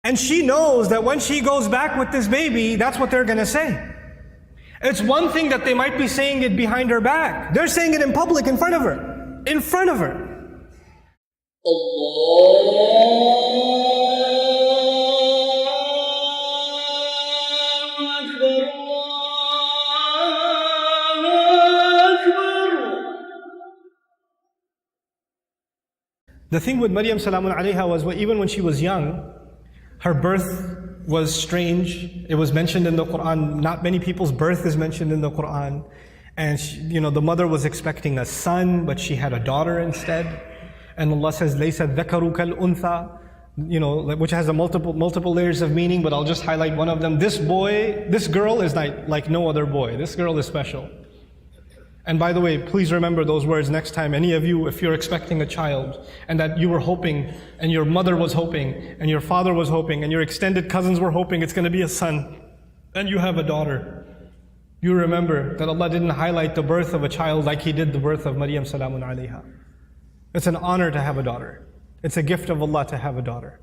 And she knows that when she goes back with this baby, that's what they're going to say. It's one thing that they might be saying it behind her back. They're saying it in public, in front of her. In front of her. The thing with Maryam Salamun Alaiha was even when she was young, her birth was strange. It was mentioned in the Quran. Not many people's birth is mentioned in the Quran. And she, the mother was expecting a son, but she had a daughter instead. And Allah says, "Laysa dhakaru kal untha," which has a multiple layers of meaning, but I'll just highlight one of them. This girl is like no other boy. This girl is special. And by the way, please remember those words next time. Any of you, if you're expecting a child, and that you were hoping, and your mother was hoping, and your father was hoping, and your extended cousins were hoping it's going to be a son, and you have a daughter, you remember that Allah didn't highlight the birth of a child like He did the birth of Maryam Salamun Alaiha. It's an honor to have a daughter. It's a gift of Allah to have a daughter.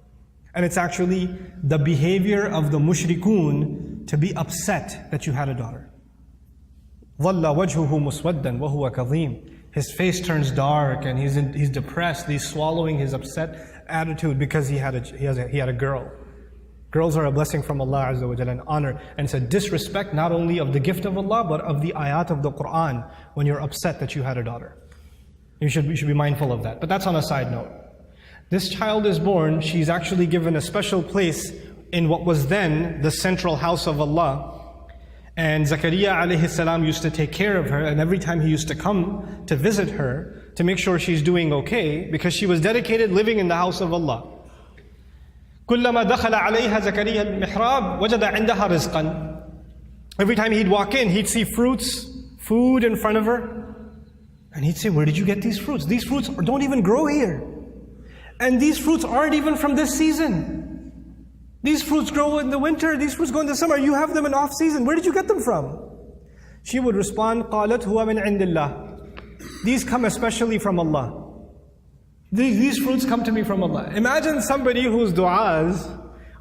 And it's actually the behavior of the mushrikun to be upset that you had a daughter. ظَلَّ وَجْهُهُ مُسْوَدًّا وَهُوَ كَظِيمٌ. His face turns dark and he's depressed. He's swallowing his upset attitude because he had a girl. Girls are a blessing from Allah Azza wa Jalla, an honor. And it's a disrespect not only of the gift of Allah, but of the ayat of the Quran when you're upset that you had a daughter. You should be mindful of that. But that's on a side note. This child is born, she's actually given a special place in what was then the central house of Allah. And Zakaria Alaihi Salam used to take care of her, and every time he used to come to visit her to make sure she's doing okay, because she was dedicated living in the house of Allah. كُلَّمَا دَخَلَ عَلَيْهَا زَكَرِيَّا الْمِحْرَابِ وَجَدَ عِنْدَهَا رِزْقًا. Every time he'd walk in, he'd see fruits, food in front of her, and he'd say, "Where did you get these fruits? These fruits don't even grow here. And these fruits aren't even from this season. These fruits grow in the winter, these fruits go in the summer, you have them in off season. Where did you get them from?" She would respond, قَالَتْ هُوَ مِنْ عِنْدِ اللَّهِ. These come especially from Allah. These fruits come to me from Allah. Imagine somebody whose du'as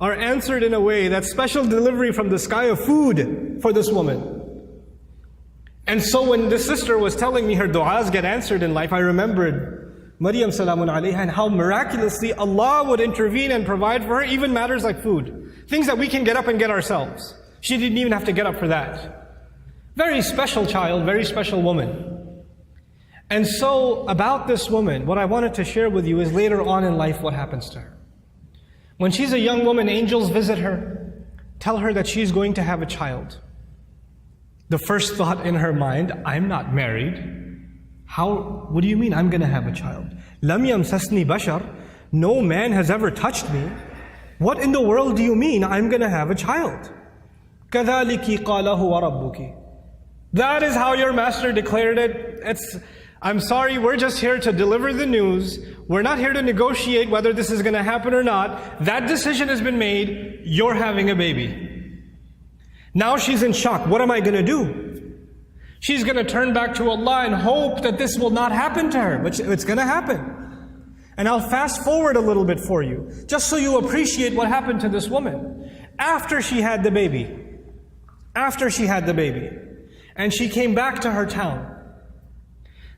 are answered in a way that's special delivery from the sky of food for this woman. And so when this sister was telling me her du'as get answered in life, I remembered Maryam Salamun Alaiha and how miraculously Allah would intervene and provide for her even matters like food. Things that we can get up and get ourselves. She didn't even have to get up for that. Very special child, very special woman. And so about this woman, what I wanted to share with you is later on in life what happens to her. When she's a young woman, angels visit her, tell her that she's going to have a child. The first thought in her mind, I'm not married. What do you mean I'm going to have a child? لَمْ يَمْسَسْنِي بَشَرٌ. No man has ever touched me. What in the world do you mean I'm going to have a child? كَذَلِكِ قَالَهُ وَرَبُّكِ. That is how your master declared it. I'm sorry, we're just here to deliver the news. We're not here to negotiate whether this is going to happen or not. That decision has been made. You're having a baby. Now she's in shock. What am I going to do? She's going to turn back to Allah and hope that this will not happen to her. But it's going to happen. And I'll fast forward a little bit for you, just so you appreciate what happened to this woman. After she had the baby, and she came back to her town,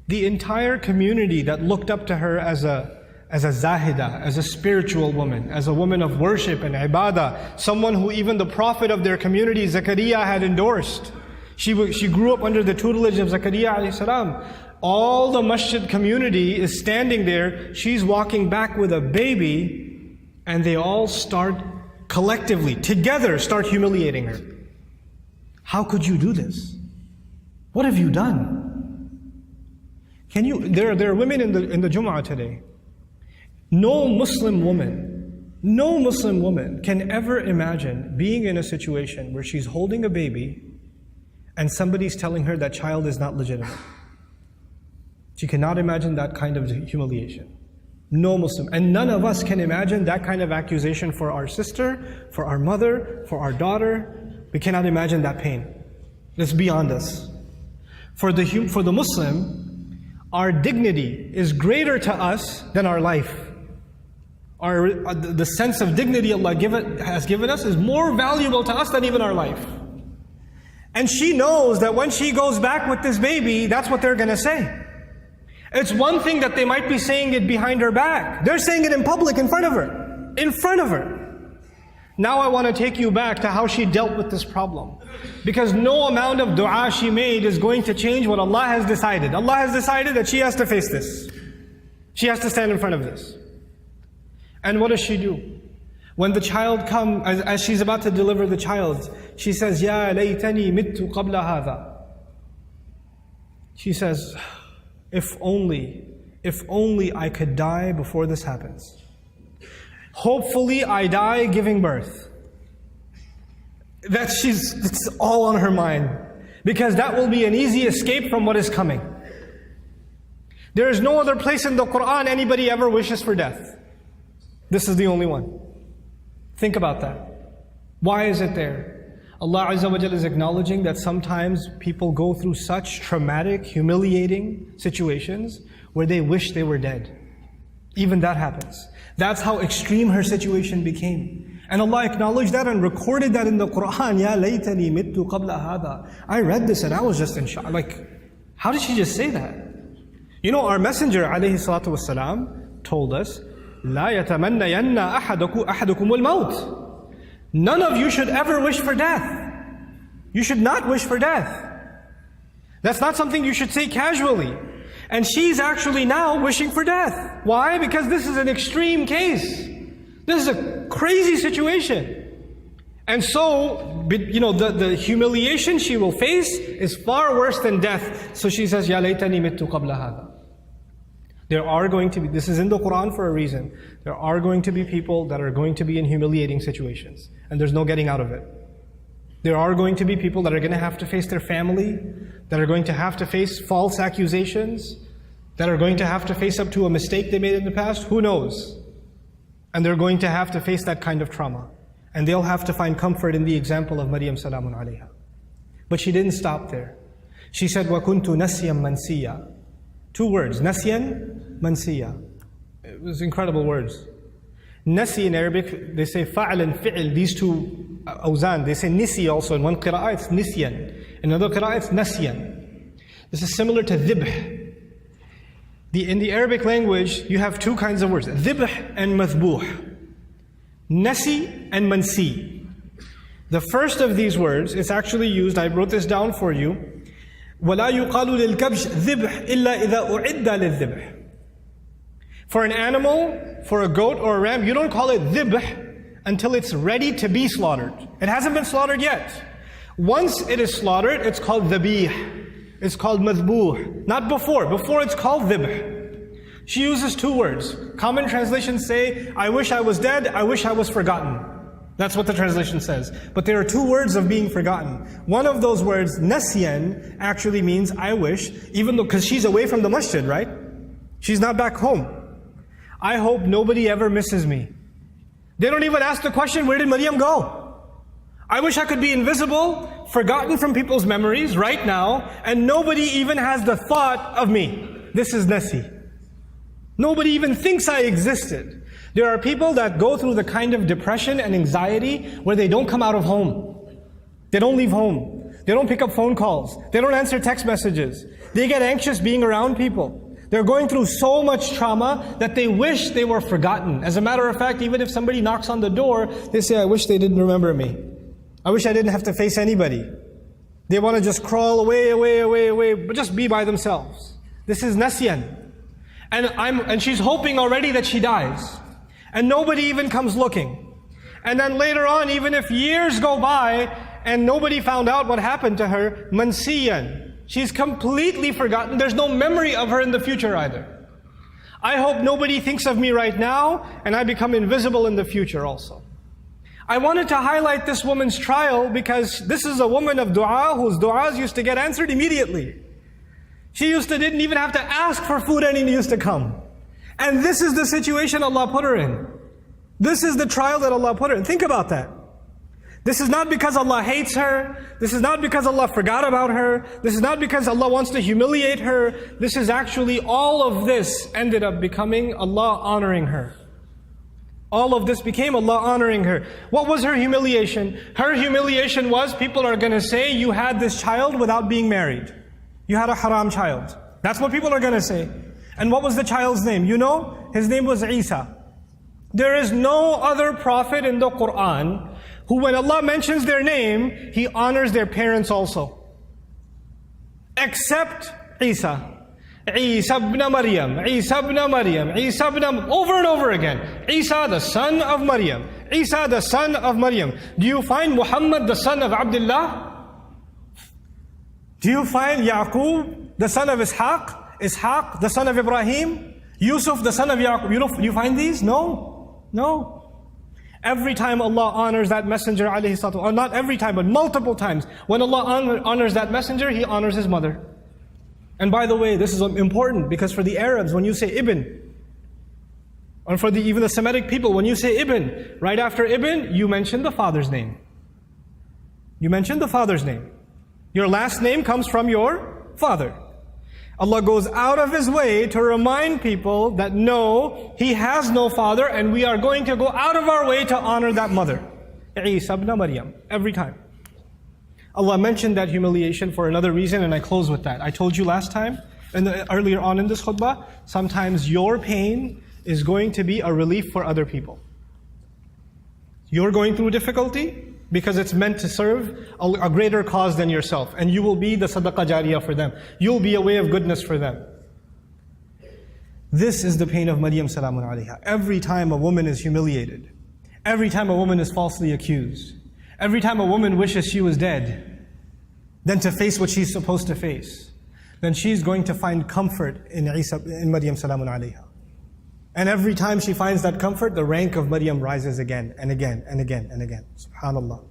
the entire community that looked up to her as a zahida, as a spiritual woman, as a woman of worship and ibadah, someone who even the prophet of their community, Zakaria, had endorsed. She grew up under the tutelage of Zakaria Alaihi Salam. All the masjid community is standing there. She's walking back with a baby, and they all start collectively, together, start humiliating her. How could you do this? What have you done? There are women in the Cuma today. No Muslim woman can ever imagine being in a situation where she's holding a baby and somebody's telling her that child is not legitimate. She cannot imagine that kind of humiliation. No Muslim. And none of us can imagine that kind of accusation for our sister, for our mother, for our daughter. We cannot imagine that pain. It's beyond us. For the Muslim, our dignity is greater to us than our life. the sense of dignity Allah has given us is more valuable to us than even our life. And she knows that when she goes back with this baby, that's what they're going to say. It's one thing that they might be saying it behind her back. They're saying it in public, in front of her. In front of her. Now I want to take you back to how she dealt with this problem. Because no amount of dua she made is going to change what Allah has decided. Allah has decided that she has to face this. She has to stand in front of this. And what does she do? When the child comes, as she's about to deliver the child, she says, Ya laytani mittu qabla hadha. She says, if only I could die before this happens. Hopefully I die giving birth. It's all on her mind. Because that will be an easy escape from what is coming. There is no other place in the Quran anybody ever wishes for death. This is the only one. Think about that. Why is it there? Allah Azza wa Jalla is acknowledging that sometimes people go through such traumatic, humiliating situations where they wish they were dead. Even that happens. That's how extreme her situation became. And Allah acknowledged that and recorded that in the Quran. Ya laytani mittu qabla hadha. I read this and I was just in shock. Like, how did she just say that? You know, our Messenger Alaihi Salam told us, La yatamannayanna ahadukum al-maut. None of you should ever wish for death. You should not wish for death. That's not something you should say casually. And she's actually now wishing for death. Why? Because this is an extreme case. This is a crazy situation. And so, you know, the humiliation she will face is far worse than death. So she says, Ya laytani mittu qabla hadha. There are going to be, this is in the Quran for a reason, there are going to be people that are going to be in humiliating situations. And there's no getting out of it. There are going to be people that are going to have to face their family, that are going to have to face false accusations, that are going to have to face up to a mistake they made in the past. Who knows? And they're going to have to face that kind of trauma. And they'll have to find comfort in the example of Maryam Salamun Alaiha. But she didn't stop there. She said, وَكُنْتُ نَسْيًا مَنْسِيًّا. 2 words, Nasyan, Mansiya. It was incredible words. Nasi in Arabic, they say fa'al and fi'il, these 2 awzan. They say nisi also. In one qira'ah it's nisyan. In another qira'ah it's nasyan. This is similar to dhibh. In the Arabic language, you have 2 kinds of words, dhibh and mathbuh. Nasi and mansi. The first of these words is actually used, I wrote this down for you, وَلَا يُقَالُ لِلْكَبْشِ ذِبْحِ إِلَّا إِذَا أُعِدَّ لِلذِّبْحِ. For an animal, for a goat or a ram, you don't call it dhibh until it's ready to be slaughtered. It hasn't been slaughtered yet. Once it is slaughtered, it's called dhabih. It's called madhbuh. Not before. Before it's called dhibh. She uses 2 words. Common translations say, I wish I was dead, I wish I was forgotten. That's what the translation says. But there are 2 words of being forgotten. One of those words, nasyan, actually means I wish, even though, because she's away from the masjid, right? She's not back home. I hope nobody ever misses me. They don't even ask the question, where did Maryam go? I wish I could be invisible, forgotten from people's memories right now, and nobody even has the thought of me. This is nasi. Nobody even thinks I existed. There are people that go through the kind of depression and anxiety where they don't come out of home. They don't leave home. They don't pick up phone calls. They don't answer text messages. They get anxious being around people. They're going through so much trauma that they wish they were forgotten. As a matter of fact, even if somebody knocks on the door, they say, I wish they didn't remember me. I wish I didn't have to face anybody. They want to just crawl away, but just be by themselves. This is nasyan. And she's hoping already that she dies. And nobody even comes looking. And then later on, even if years go by and nobody found out what happened to her, mansiyan. She's completely forgotten. There's no memory of her in the future either. I hope nobody thinks of me right now and I become invisible in the future also. I wanted to highlight this woman's trial because this is a woman of dua whose duas used to get answered immediately. She didn't even have to ask for food and it used to come. And this is the situation Allah put her in. This is the trial that Allah put her in. Think about that. This is not because Allah hates her. This is not because Allah forgot about her. This is not because Allah wants to humiliate her. This is actually, all of this ended up becoming Allah honoring her. All of this became Allah honoring her. What was her humiliation? Her humiliation was, people are going to say, you had this child without being married. You had a haram child. That's what people are going to say. And what was the child's name? You know? His name was Isa. There is no other prophet in the Quran who, when Allah mentions their name, He honors their parents also. Except Isa. Isa Ibnu Maryam, Isa Ibnu Maryam, Isa Ibnu, over and over again. Isa the son of Maryam, Isa the son of Maryam. Do you find Muhammad the son of Abdullah? Do you find Yaqub the son of Ishaq? Ishaq the son of Ibrahim? Yusuf the son of Yaqub? You find these? No. Every time Allah honors that messenger, alayhi salatu, or not every time, but multiple times, when Allah honors that messenger, He honors his mother. And by the way, this is important because for the Arabs, when you say Ibn, or for even the Semitic people, when you say Ibn, right after Ibn, you mention the father's name. You mention the father's name. Your last name comes from your father. Allah goes out of His way to remind people that no, He has no father, and we are going to go out of our way to honor that mother. Isa Ibnu Maryam, every time. Allah mentioned that humiliation for another reason, and I close with that. I told you last time, and earlier on in this khutbah, sometimes your pain is going to be a relief for other people. You're going through difficulty because it's meant to serve a greater cause than yourself, and you will be the sadaqah jariyah for them. You'll be a way of goodness for them. This is the pain of Maryam Salamun Alaiha. Every time a woman is humiliated, every time a woman is falsely accused, every time a woman wishes she was dead, then to face what she's supposed to face, then she's going to find comfort in Maryam Salamun Alaiha. And every time she finds that comfort, the rank of Maryam rises again and again and again and again. SubhanAllah.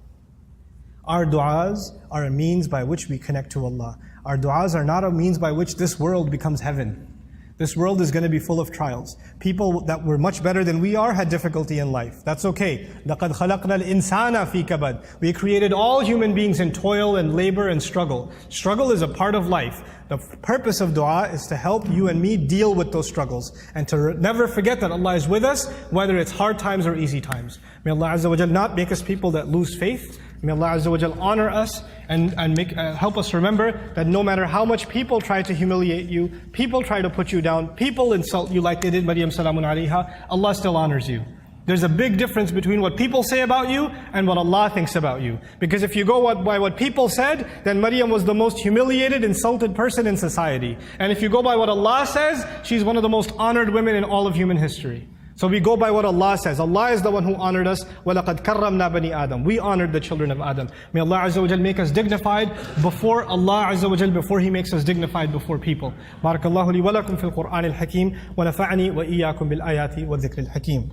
Our du'as are a means by which we connect to Allah. Our du'as are not a means by which this world becomes heaven. This world is going to be full of trials. People that were much better than we are had difficulty in life. That's okay. لَقَدْ خَلَقْنَا الْإِنسَانَ فِي كَبَدٍ. We created all human beings in toil and labor and struggle. Struggle is a part of life. The purpose of dua is to help you and me deal with those struggles and to never forget that Allah is with us, whether it's hard times or easy times. May Allah Azza wa Jal not make us people that lose faith. May Allah Azza wa Jal honor us and help us remember that no matter how much people try to humiliate you, people try to put you down, people insult you like they did Maryam Salamun Alaiha, Allah still honors you. There's a big difference between what people say about you and what Allah thinks about you. Because if you go by what people said, then Maryam was the most humiliated, insulted person in society. And if you go by what Allah says, she's one of the most honored women in all of human history. So we go by what Allah says. Allah is the one who honored us. وَلَقَدْ كَرَّمْنَا بَنِي آدَمَ. We honored the children of Adam. May Allah Azza wa Jal make us dignified before Allah Azza wa Jal, before He makes us dignified before people. بارك الله لي ولكم في القرآن الحكيم ونفعني وإياكم بالآيات والذكر الحكيم.